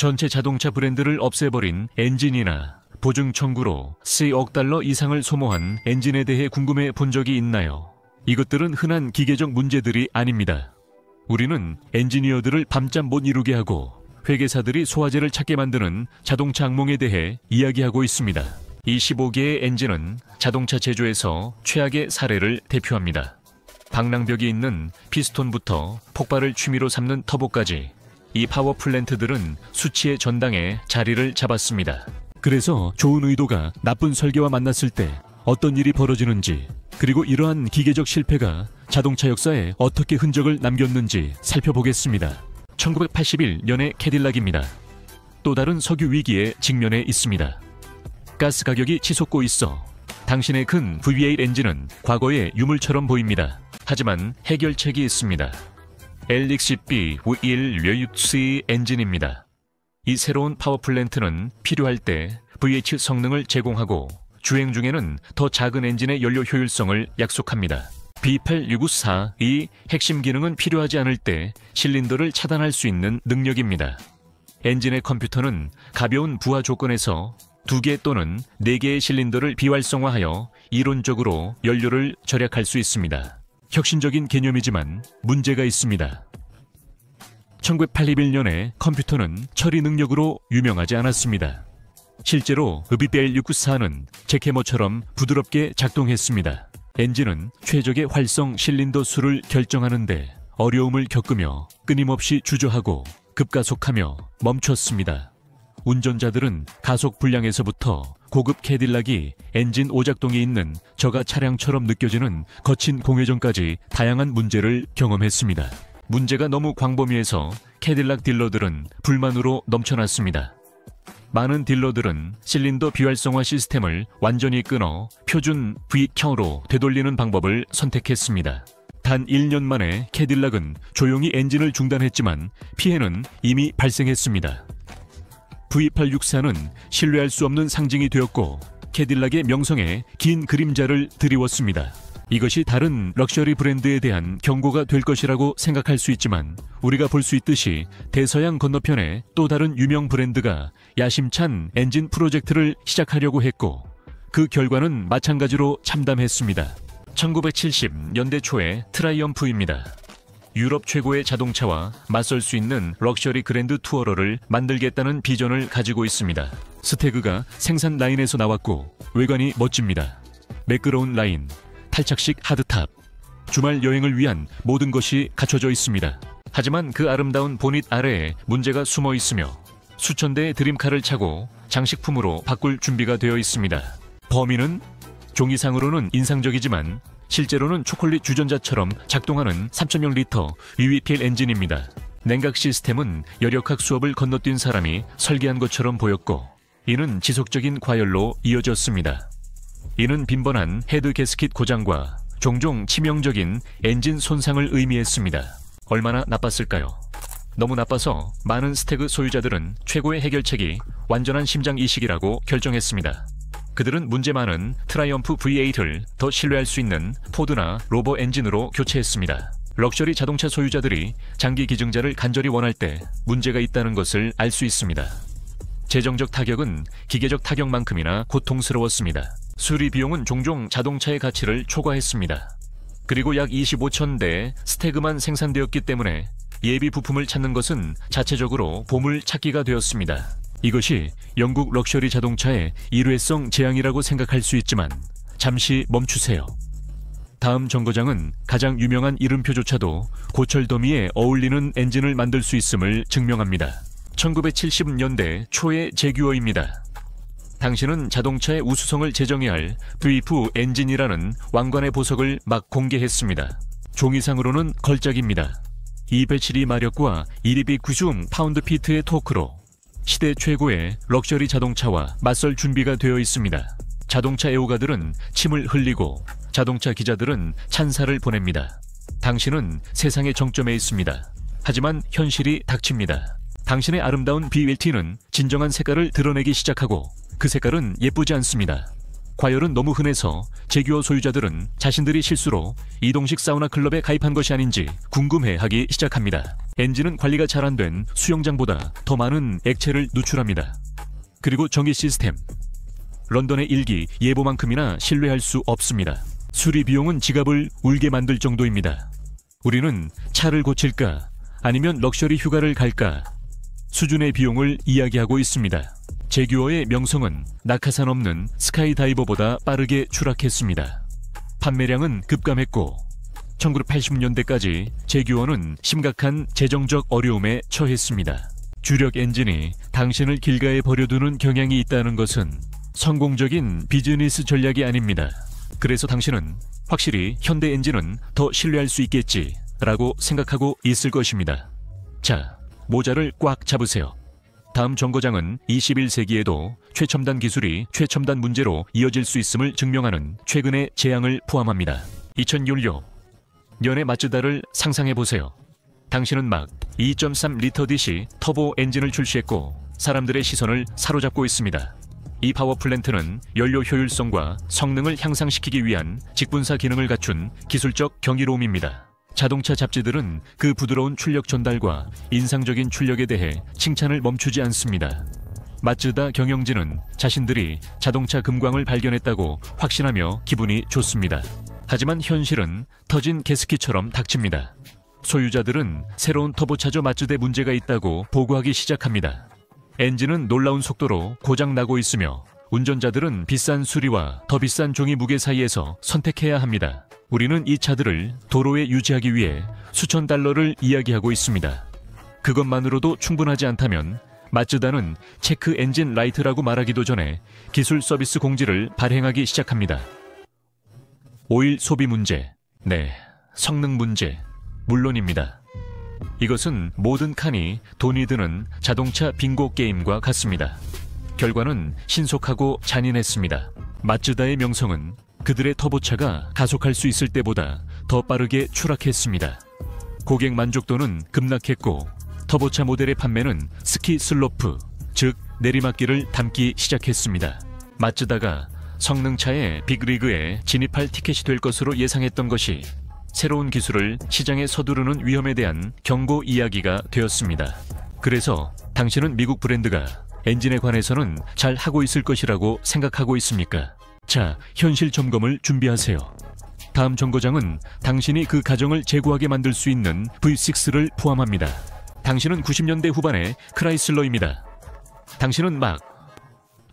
전체 자동차 브랜드를 없애버린 엔진이나 보증 청구로 수억 달러 이상을 소모한 엔진에 대해 궁금해 본 적이 있나요? 이것들은 흔한 기계적 문제들이 아닙니다. 우리는 엔지니어들을 밤잠 못 이루게 하고 회계사들이 소화제를 찾게 만드는 자동차 악몽에 대해 이야기하고 있습니다. 이 15개의 엔진은 자동차 제조에서 최악의 사례를 대표합니다. 방랑벽이 있는 피스톤부터 폭발을 취미로 삼는 터보까지 이 파워 플랜트들은 수치의 전당에 자리를 잡았습니다. 그래서 좋은 의도가 나쁜 설계와 만났을 때 어떤 일이 벌어지는지, 그리고 이러한 기계적 실패가 자동차 역사에 어떻게 흔적을 남겼는지 살펴보겠습니다. 1981년의 캐딜락입니다. 또 다른 석유 위기에 직면해 있습니다. 가스 가격이 치솟고 있어 당신의 큰 V8 엔진은 과거의 유물처럼 보입니다. 하지만 해결책이 있습니다. LXB V1 엔진입니다. 이 새로운 파워플랜트는 필요할 때 VH 성능을 제공하고 주행 중에는 더 작은 엔진의 연료 효율성을 약속합니다. B8694이 핵심 기능은 필요하지 않을 때 실린더를 차단할 수 있는 능력입니다. 엔진의 컴퓨터는 가벼운 부하 조건에서 2개 또는 4개의 실린더를 비활성화하여 이론적으로 연료를 절약할 수 있습니다. 혁신적인 개념이지만 문제가 있습니다. 1981년에 컴퓨터는 처리 능력으로 유명하지 않았습니다. 실제로 BBL694는 잭해머처럼 부드럽게 작동했습니다. 엔진은 최적의 활성 실린더 수를 결정하는데 어려움을 겪으며 끊임없이 주저하고 급가속하며 멈췄습니다. 운전자들은 가속 불량에서부터 고급 캐딜락이 엔진 오작동이 있는 저가 차량처럼 느껴지는 거친 공회전까지 다양한 문제를 경험했습니다. 문제가 너무 광범위해서 캐딜락 딜러들은 불만으로 넘쳐났습니다. 많은 딜러들은 실린더 비활성화 시스템을 완전히 끊어 표준 V형으로 되돌리는 방법을 선택했습니다. 단 1년 만에 캐딜락은 조용히 엔진을 중단했지만 피해는 이미 발생했습니다. V864는 신뢰할 수 없는 상징이 되었고 캐딜락의 명성에 긴 그림자를 드리웠습니다. 이것이 다른 럭셔리 브랜드에 대한 경고가 될 것이라고 생각할 수 있지만 우리가 볼 수 있듯이 대서양 건너편에 또 다른 유명 브랜드가 야심찬 엔진 프로젝트를 시작하려고 했고 그 결과는 마찬가지로 참담했습니다. 1970년대 초의 트라이엄프입니다. 유럽 최고의 자동차와 맞설 수 있는 럭셔리 그랜드 투어러를 만들겠다는 비전을 가지고 있습니다. 스태그가 생산 라인에서 나왔고 외관이 멋집니다. 매끄러운 라인, 탈착식 하드탑, 주말 여행을 위한 모든 것이 갖춰져 있습니다. 하지만 그 아름다운 보닛 아래에 문제가 숨어 있으며 수천 대의 드림카를 차고 장식품으로 바꿀 준비가 되어 있습니다. 범인은 종이상으로는 인상적이지만 실제로는 초콜릿 주전자처럼 작동하는 3.0리터 VVTL 엔진입니다. 냉각 시스템은 열역학 수업을 건너뛴 사람이 설계한 것처럼 보였고 이는 지속적인 과열로 이어졌습니다. 이는 빈번한 헤드 게스킷 고장과 종종 치명적인 엔진 손상을 의미했습니다. 얼마나 나빴을까요? 너무 나빠서 많은 스태그 소유자들은 최고의 해결책이 완전한 심장 이식이라고 결정했습니다. 그들은 문제 많은 트라이엄프 V8을 더 신뢰할 수 있는 포드나 로버 엔진으로 교체했습니다. 럭셔리 자동차 소유자들이 장기 기증자를 간절히 원할 때 문제가 있다는 것을 알 수 있습니다. 재정적 타격은 기계적 타격만큼이나 고통스러웠습니다. 수리 비용은 종종 자동차의 가치를 초과했습니다. 그리고 약 25천 대의 스태그만 생산되었기 때문에 예비 부품을 찾는 것은 자체적으로 보물 찾기가 되었습니다. 이것이 영국 럭셔리 자동차의 일회성 재앙이라고 생각할 수 있지만 잠시 멈추세요. 다음 정거장은 가장 유명한 이름표조차도 고철 더미에 어울리는 엔진을 만들 수 있음을 증명합니다. 1970년대 초의 제규어입니다. 당신은 자동차의 우수성을 제정해야 할 V2 엔진이라는 왕관의 보석을 막 공개했습니다. 종이상으로는 걸작입니다. 272마력과 1,290 파운드-피트의 토크로 시대 최고의 럭셔리 자동차와 맞설 준비가 되어 있습니다. 자동차 애호가들은 침을 흘리고 자동차 기자들은 찬사를 보냅니다. 당신은 세상의 정점에 있습니다. 하지만 현실이 닥칩니다. 당신의 아름다운 BLT는 진정한 색깔을 드러내기 시작하고 그 색깔은 예쁘지 않습니다. 과열은 너무 흔해서 제규어 소유자들은 자신들이 실수로 이동식 사우나 클럽에 가입한 것이 아닌지 궁금해하기 시작합니다. 엔진은 관리가 잘 안 된 수영장보다 더 많은 액체를 누출합니다. 그리고 전기 시스템. 런던의 일기 예보만큼이나 신뢰할 수 없습니다. 수리 비용은 지갑을 울게 만들 정도입니다. 우리는 차를 고칠까 아니면 럭셔리 휴가를 갈까 수준의 비용을 이야기하고 있습니다. 제규어의 명성은 낙하산 없는 스카이다이버보다 빠르게 추락했습니다. 판매량은 급감했고 1980년대까지 제규어는 심각한 재정적 어려움에 처했습니다. 주력 엔진이 당신을 길가에 버려두는 경향이 있다는 것은 성공적인 비즈니스 전략이 아닙니다. 그래서 당신은 확실히 현대 엔진은 더 신뢰할 수 있겠지 라고 생각하고 있을 것입니다. 자, 모자를 꽉 잡으세요. 다음 정거장은 21세기에도 최첨단 기술이 최첨단 문제로 이어질 수 있음을 증명하는 최근의 재앙을 포함합니다. 2006 년의 마츠다를 상상해보세요. 당신은 막 2.3리터 DC 터보 엔진을 출시했고 사람들의 시선을 사로잡고 있습니다. 이 파워플랜트는 연료 효율성과 성능을 향상시키기 위한 직분사 기능을 갖춘 기술적 경이로움입니다. 자동차 잡지들은 그 부드러운 출력 전달과 인상적인 출력에 대해 칭찬을 멈추지 않습니다. 마츠다 경영진은 자신들이 자동차 금광을 발견했다고 확신하며 기분이 좋습니다. 하지만 현실은 터진 게스키처럼 닥칩니다. 소유자들은 새로운 터보차저 마츠다에 문제가 있다고 보고하기 시작합니다. 엔진은 놀라운 속도로 고장나고 있으며 운전자들은 비싼 수리와 더 비싼 종이 무게 사이에서 선택해야 합니다. 우리는 이 차들을 도로에 유지하기 위해 수천 달러를 이야기하고 있습니다. 그것만으로도 충분하지 않다면 마츠다는 체크 엔진 라이트라고 말하기도 전에 기술 서비스 공지를 발행하기 시작합니다. 오일 소비 문제, 네, 성능 문제, 물론입니다. 이것은 모든 칸이 돈이 드는 자동차 빙고 게임과 같습니다. 결과는 신속하고 잔인했습니다. 마츠다의 명성은 그들의 터보차가 가속할 수 있을 때보다 더 빠르게 추락했습니다. 고객 만족도는 급락했고 터보차 모델의 판매는 스키 슬로프, 즉 내리막길을 닮기 시작했습니다. 마츠다가 성능차의 빅리그에 진입할 티켓이 될 것으로 예상했던 것이 새로운 기술을 시장에 서두르는 위험에 대한 경고 이야기가 되었습니다. 그래서 당신은 미국 브랜드가 엔진에 관해서는 잘 하고 있을 것이라고 생각하고 있습니까? 자, 현실 점검을 준비하세요. 다음 정거장은 당신이 그 가정을 재고하게 만들 수 있는 V6를 포함합니다. 당신은 90년대 후반의 크라이슬러입니다. 당신은 막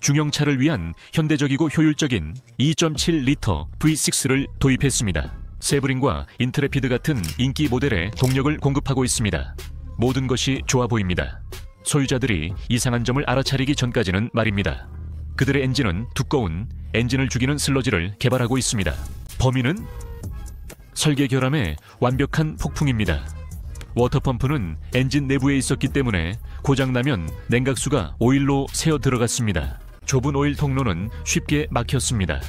중형차를 위한 현대적이고 효율적인 2.7리터 V6를 도입했습니다. 세브린과 인트레피드 같은 인기 모델에 동력을 공급하고 있습니다. 모든 것이 좋아 보입니다. 소유자들이 이상한 점을 알아차리기 전까지는 말입니다. 그들의 엔진은 두꺼운 엔진을 죽이는 슬러지를 개발하고 있습니다. 범인은 설계 결함의 완벽한 폭풍입니다. 워터펌프는 엔진 내부에 있었기 때문에 고장나면 냉각수가 오일로 새어 들어갔습니다. 좁은 오일 통로는 쉽게 막혔습니다.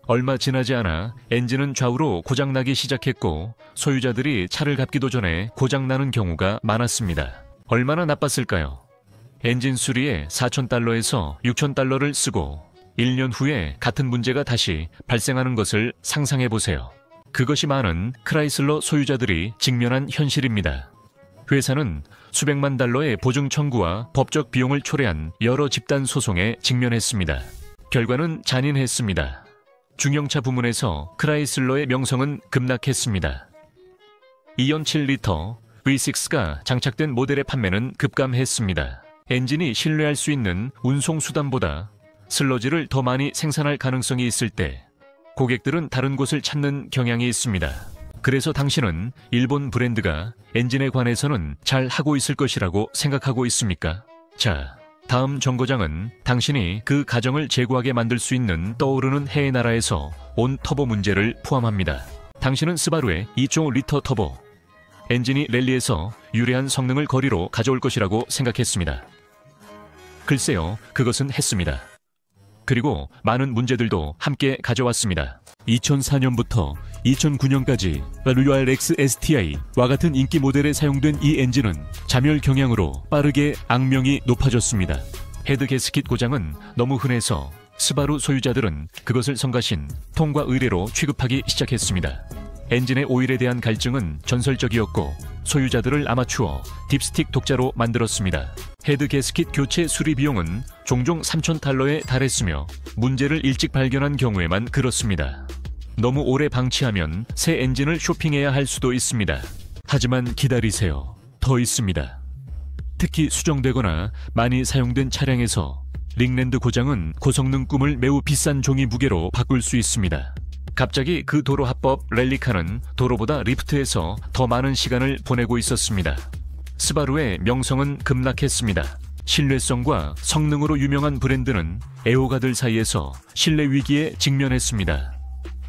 얼마 지나지 않아 엔진은 좌우로 고장나기 시작했고 소유자들이 차를 갚기도 전에 고장나는 경우가 많았습니다. 얼마나 나빴을까요? 엔진 수리에 4,000달러에서 6,000달러를 쓰고 1년 후에 같은 문제가 다시 발생하는 것을 상상해보세요. 그것이 많은 크라이슬러 소유자들이 직면한 현실입니다. 회사는 수백만 달러의 보증 청구와 법적 비용을 초래한 여러 집단 소송에 직면했습니다. 결과는 잔인했습니다. 중형차 부문에서 크라이슬러의 명성은 급락했습니다. 2.7리터 V6가 장착된 모델의 판매는 급감했습니다. 엔진이 신뢰할 수 있는 운송수단보다 슬러지를 더 많이 생산할 가능성이 있을 때 고객들은 다른 곳을 찾는 경향이 있습니다. 그래서 당신은 일본 브랜드가 엔진에 관해서는 잘 하고 있을 것이라고 생각하고 있습니까? 자, 다음 정거장은 당신이 그 가정을 재고하게 만들 수 있는 떠오르는 해의 나라에서 온 터보 문제를 포함합니다. 당신은 스바루의 2.5리터 터보 엔진이 랠리에서 유리한 성능을 거리로 가져올 것이라고 생각했습니다. 글쎄요, 그것은 했습니다. 그리고 많은 문제들도 함께 가져왔습니다. 2004년부터 2009년까지 WRX STI와 같은 인기 모델에 사용된 이 엔진은 자멸 경향으로 빠르게 악명이 높아졌습니다. 헤드 게스킷 고장은 너무 흔해서 스바루 소유자들은 그것을 성가신 통과 의뢰로 취급하기 시작했습니다. 엔진의 오일에 대한 갈증은 전설적이었고 소유자들을 아마추어 딥스틱 독자로 만들었습니다. 헤드 게스킷 교체 수리 비용은 종종 $3,000에 달했으며 문제를 일찍 발견한 경우에만 그렇습니다. 너무 오래 방치하면 새 엔진을 쇼핑해야 할 수도 있습니다. 하지만 기다리세요. 더 있습니다. 특히 수정되거나 많이 사용된 차량에서 링랜드 고장은 고성능 꿈을 매우 비싼 종이 무게로 바꿀 수 있습니다. 갑자기 그 도로 합법 랠리카는 도로보다 리프트에서 더 많은 시간을 보내고 있었습니다. 스바루의 명성은 급락했습니다. 신뢰성과 성능으로 유명한 브랜드는 애호가들 사이에서 신뢰 위기에 직면했습니다.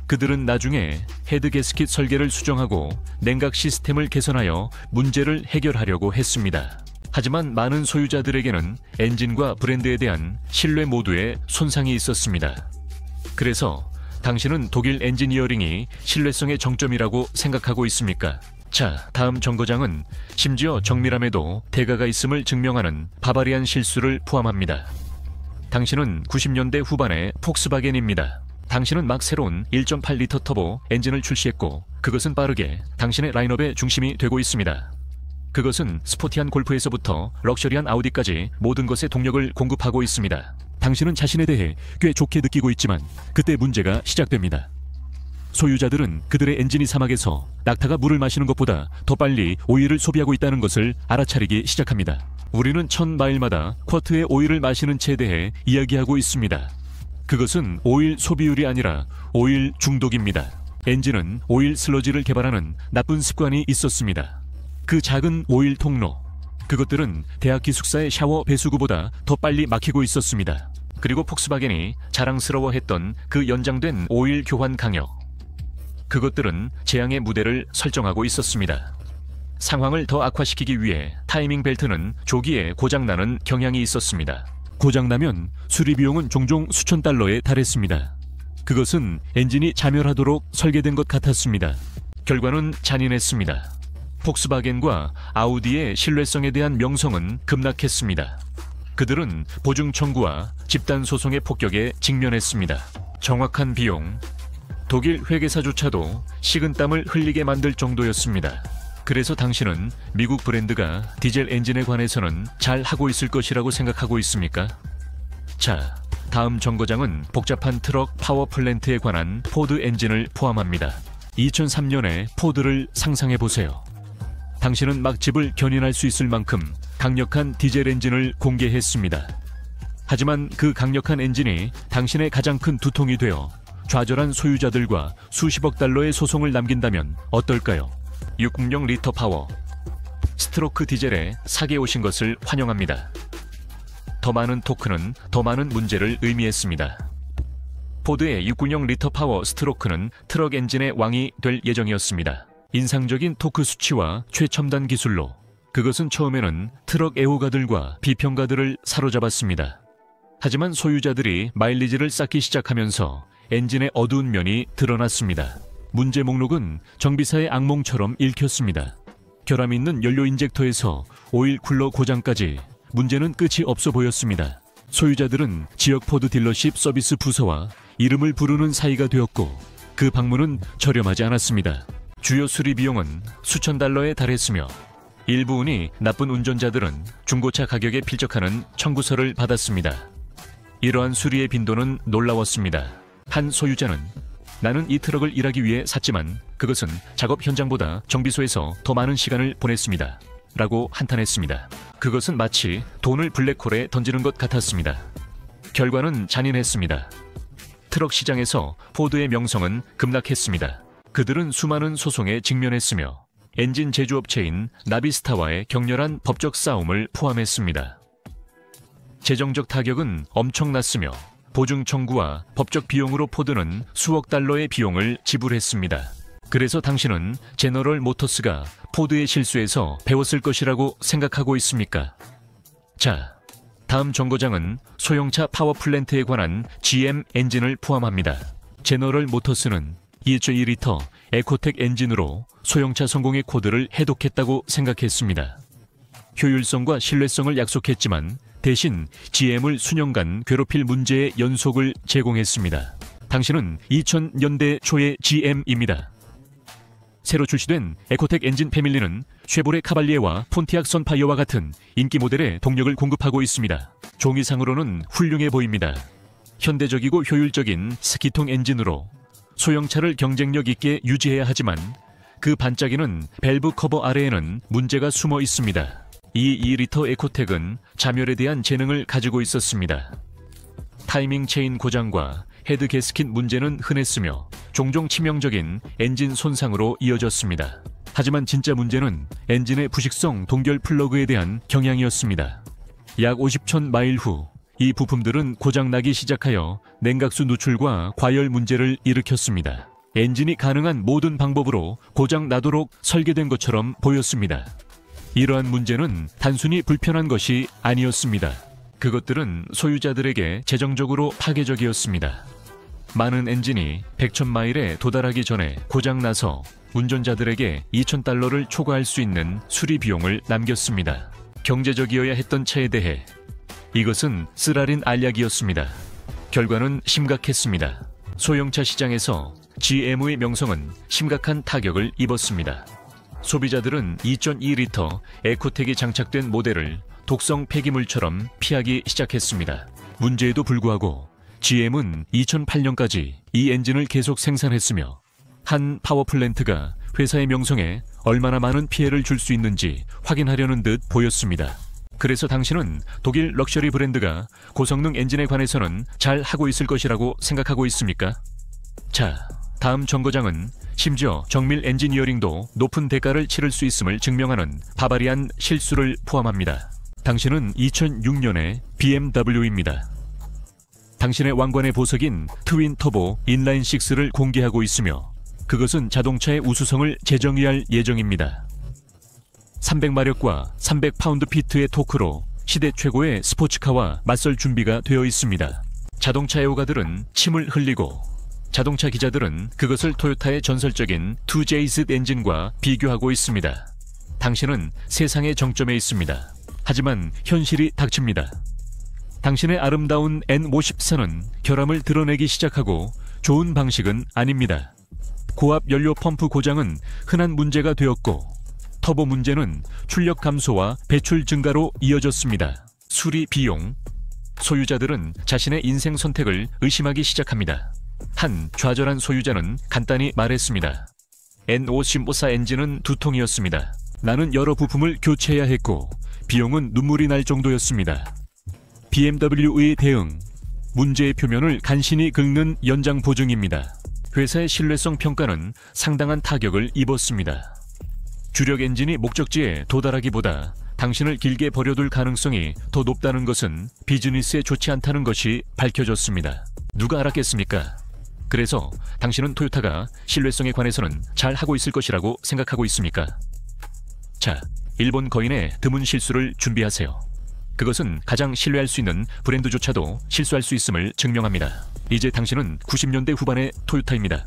그들은 나중에 헤드 게스킷 설계를 수정하고 냉각 시스템을 개선하여 문제를 해결하려고 했습니다. 하지만 많은 소유자들에게는 엔진과 브랜드에 대한 신뢰 모두에 손상이 있었습니다. 그래서 당신은 독일 엔지니어링이 신뢰성의 정점이라고 생각하고 있습니까? 자, 다음 정거장은 심지어 정밀함에도 대가가 있음을 증명하는 바바리안 실수를 포함합니다. 당신은 90년대 후반의 폭스바겐입니다. 당신은 막 새로운 1.8리터 터보 엔진을 출시했고 그것은 빠르게 당신의 라인업의 중심이 되고 있습니다. 그것은 스포티한 골프에서부터 럭셔리한 아우디까지 모든 것에 동력을 공급하고 있습니다. 당신은 자신에 대해 꽤 좋게 느끼고 있지만 그때 문제가 시작됩니다. 소유자들은 그들의 엔진이 사막에서 낙타가 물을 마시는 것보다 더 빨리 오일을 소비하고 있다는 것을 알아차리기 시작합니다. 우리는 1000마일마다 쿼트의 오일을 마시는 채에 대해 이야기하고 있습니다. 그것은 오일 소비율이 아니라 오일 중독입니다. 엔진은 오일 슬러지를 개발하는 나쁜 습관이 있었습니다. 그 작은 오일 통로, 그것들은 대학 기숙사의 샤워 배수구보다 더 빨리 막히고 있었습니다. 그리고 폭스바겐이 자랑스러워했던 그 연장된 오일 교환 강력, 그것들은 재앙의 무대를 설정하고 있었습니다. 상황을 더 악화시키기 위해 타이밍 벨트는 조기에 고장나는 경향이 있었습니다. 고장나면 수리 비용은 종종 수천 달러에 달했습니다. 그것은 엔진이 자멸하도록 설계된 것 같았습니다. 결과는 잔인했습니다. 폭스바겐과 아우디의 신뢰성에 대한 명성은 급락했습니다. 그들은 보증 청구와 집단 소송의 폭격에 직면했습니다. 정확한 비용, 독일 회계사조차도 식은땀을 흘리게 만들 정도였습니다. 그래서 당신은 미국 브랜드가 디젤 엔진에 관해서는 잘 하고 있을 것이라고 생각하고 있습니까? 자, 다음 정거장은 복잡한 트럭 파워 플랜트에 관한 포드 엔진을 포함합니다. 2003년에 포드를 상상해 보세요. 당신은 막 집을 견인할 수 있을 만큼 강력한 디젤 엔진을 공개했습니다. 하지만 그 강력한 엔진이 당신의 가장 큰 두통이 되어 좌절한 소유자들과 수십억 달러의 소송을 남긴다면 어떨까요? 606리터 파워 스트로크 디젤에 사게 오신 것을 환영합니다. 더 많은 토크는 더 많은 문제를 의미했습니다. 포드의 690리터 파워 스트로크는 트럭 엔진의 왕이 될 예정이었습니다. 인상적인 토크 수치와 최첨단 기술로 그것은 처음에는 트럭 애호가들과 비평가들을 사로잡았습니다. 하지만 소유자들이 마일리지를 쌓기 시작하면서 엔진의 어두운 면이 드러났습니다. 문제 목록은 정비사의 악몽처럼 읽혔습니다. 결함 있는 연료 인젝터에서 오일 쿨러 고장까지 문제는 끝이 없어 보였습니다. 소유자들은 지역 포드 딜러십 서비스 부서와 이름을 부르는 사이가 되었고 그 방문은 저렴하지 않았습니다. 주요 수리 비용은 수천 달러에 달했으며 일부 운이 나쁜 운전자들은 중고차 가격에 필적하는 청구서를 받았습니다. 이러한 수리의 빈도는 놀라웠습니다. 한 소유자는 나는 이 트럭을 일하기 위해 샀지만 그것은 작업 현장보다 정비소에서 더 많은 시간을 보냈습니다. 라고 한탄했습니다. 그것은 마치 돈을 블랙홀에 던지는 것 같았습니다. 결과는 잔인했습니다. 트럭 시장에서 포드의 명성은 급락했습니다. 그들은 수많은 소송에 직면했으며 엔진 제조업체인 나비스타와의 격렬한 법적 싸움을 포함했습니다. 재정적 타격은 엄청났으며 보증 청구와 법적 비용으로 포드는 수억 달러의 비용을 지불했습니다. 그래서 당신은 제너럴 모터스가 포드의 실수에서 배웠을 것이라고 생각하고 있습니까? 자, 다음 정거장은 소형차 파워플랜트에 관한 GM 엔진을 포함합니다. 제너럴 모터스는 2.2리터 에코텍 엔진으로 소형차 성공의 코드를 해독했다고 생각했습니다. 효율성과 신뢰성을 약속했지만 대신 GM을 수년간 괴롭힐 문제의 연속을 제공했습니다. 당신은 2000년대 초의 GM입니다. 새로 출시된 에코텍 엔진 패밀리는 쉐보레 카발리에와 폰티악 선파이어와 같은 인기 모델의 동력을 공급하고 있습니다. 종이상으로는 훌륭해 보입니다. 현대적이고 효율적인 스키통 엔진으로 소형차를 경쟁력 있게 유지해야 하지만 그 반짝이는 밸브 커버 아래에는 문제가 숨어 있습니다. 이 2리터 에코텍은 자멸에 대한 재능을 가지고 있었습니다. 타이밍 체인 고장과 헤드 게스킷 문제는 흔했으며 종종 치명적인 엔진 손상으로 이어졌습니다. 하지만 진짜 문제는 엔진의 부식성 동결 플러그에 대한 경향이었습니다. 약 50천 마일 후 이 부품들은 고장나기 시작하여 냉각수 누출과 과열 문제를 일으켰습니다. 엔진이 가능한 모든 방법으로 고장 나도록 설계된 것처럼 보였습니다. 이러한 문제는 단순히 불편한 것이 아니었습니다. 그것들은 소유자들에게 재정적으로 파괴적이었습니다. 많은 엔진이 100,000마일에 도달하기 전에 고장나서 운전자들에게 $2,000를 초과할 수 있는 수리 비용을 남겼습니다. 경제적이어야 했던 차에 대해 이것은 쓰라린 알약이었습니다. 결과는 심각했습니다. 소형차 시장에서 GM의 명성은 심각한 타격을 입었습니다. 소비자들은 2.2리터 에코텍이 장착된 모델을 독성 폐기물처럼 피하기 시작했습니다. 문제에도 불구하고 GM은 2008년까지 이 엔진을 계속 생산했으며 한 파워플랜트가 회사의 명성에 얼마나 많은 피해를 줄 수 있는지 확인하려는 듯 보였습니다. 그래서 당신은 독일 럭셔리 브랜드가 고성능 엔진에 관해서는 잘 하고 있을 것이라고 생각하고 있습니까? 자, 다음 정거장은 심지어 정밀 엔지니어링도 높은 대가를 치를 수 있음을 증명하는 바바리안 실수를 포함합니다. 당신은 2006년의 BMW입니다. 당신의 왕관의 보석인 트윈 터보 인라인 6를 공개하고 있으며 그것은 자동차의 우수성을 재정의할 예정입니다. 300마력과 300파운드-피트의 토크로 시대 최고의 스포츠카와 맞설 준비가 되어 있습니다. 자동차 애호가들은 침을 흘리고 자동차 기자들은 그것을 토요타의 전설적인 2JZ 엔진과 비교하고 있습니다. 당신은 세상의 정점에 있습니다. 하지만 현실이 닥칩니다. 당신의 아름다운 N54는 결함을 드러내기 시작하고 좋은 방식은 아닙니다. 고압 연료 펌프 고장은 흔한 문제가 되었고 터보 문제는 출력 감소와 배출 증가로 이어졌습니다. 수리 비용. 소유자들은 자신의 인생 선택을 의심하기 시작합니다. 한 좌절한 소유자는 간단히 말했습니다. N54 엔진은 두통이었습니다. 나는 여러 부품을 교체해야 했고 비용은 눈물이 날 정도였습니다. BMW의 대응. 문제의 표면을 간신히 긁는 연장 보증입니다. 회사의 신뢰성 평가는 상당한 타격을 입었습니다. 주력 엔진이 목적지에 도달하기보다 당신을 길게 버려둘 가능성이 더 높다는 것은 비즈니스에 좋지 않다는 것이 밝혀졌습니다. 누가 알았겠습니까? 그래서 당신은 토요타가 신뢰성에 관해서는 잘 하고 있을 것이라고 생각하고 있습니까? 자, 일본 거인의 드문 실수를 준비하세요. 그것은 가장 신뢰할 수 있는 브랜드조차도 실수할 수 있음을 증명합니다. 이제 당신은 90년대 후반의 토요타입니다.